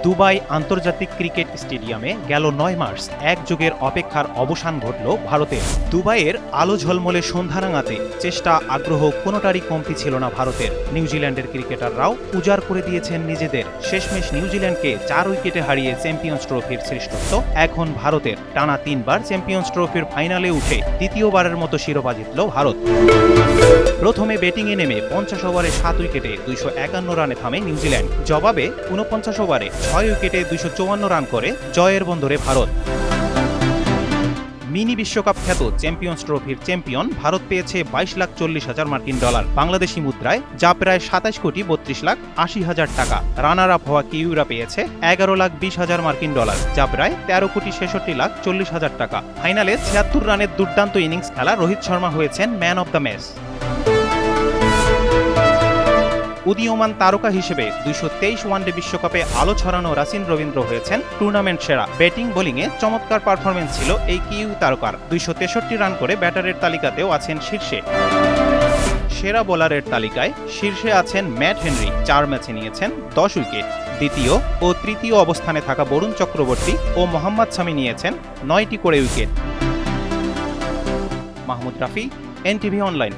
Dubai আন্তর্জাতিক cricket স্টেডিয়ামে গেল ৯ মার্চ এক যুগের অপেক্ষার অবসান ঘটল ভারতের। দুবাইয়ের আলো ঝলমলে সন্ধ্যা রাঙাতে চেষ্টা আগ্রহ কোনোটারই কমতি ছিল না ভারতের। নিউজিল্যান্ডের ক্রিকেটাররাও উজাড় করে দিয়েছেন নিজেদের। শেষমেশ নিউজিল্যান্ডকে ৪ উইকেটে হারিয়ে চ্যাম্পিয়ন্স ট্রফির শ্রেষ্ঠত্ব এখন ভারতের। টানা ৩বার চ্যাম্পিয়ন্স ট্রফির ফাইনালে উঠে দ্বিতীয়বারের মতো শিরোপা জিতল ভারত। প্রথমে ব্যাটিংয়ে নেমে ৫০ ওভারে ৭ উইকেটে ২৫১ রানে থামে নিউজিল্যান্ড। জবাবে ৪৯ ওভারে ৬ উইকেটে ২৫৪ রান করে জয়ের বন্দরে ভারত। মিনি বিশ্বকাপ খ্যাত চ্যাম্পিয়ন্স ট্রফির চ্যাম্পিয়ন ভারত পেয়েছে ২২,৪০,০০০ মার্কিন ডলার বাংলাদেশি মুদ্রায়, যা প্রায় ২৭,৩২,৮০,০০০ টাকা। রানার আপ হওয়া কিউরা পেয়েছে ১১,২০,০০০ মার্কিন ডলার, যা প্রায় ১৩,৬৬,৪০,০০০ টাকা। ফাইনালে ৭৬ রানের দুর্দান্ত ইনিংস খেলা রোহিত শর্মা হয়েছেন ম্যান অব দ্য ম্যাচ। উদীয়মান তারকা হিসেবে ২২৩ ওয়ানডে বিশ্বকাপে আলো ছড়ানো রাসিন রবীন্দ্র হয়েছেন টুর্নামেন্ট সেরা। ব্যাটিং বোলিংয়ে চমৎকার পারফরমেন্স ছিল এই কিউ তারকার। ২৬৩ রান করে ব্যাটারের তালিকাতেও আছেন শীর্ষে। সেরা বোলারের তালিকায় শীর্ষে আছেন ম্যাট হেনরি, ৪ ম্যাচে নিয়েছেন ১০ উইকেট। দ্বিতীয় ও তৃতীয় অবস্থানে থাকা বরুণ চক্রবর্তী ও মোহাম্মদ শামি নিয়েছেন ৯টি করে wicket. Mahmud Rafi, NTV online.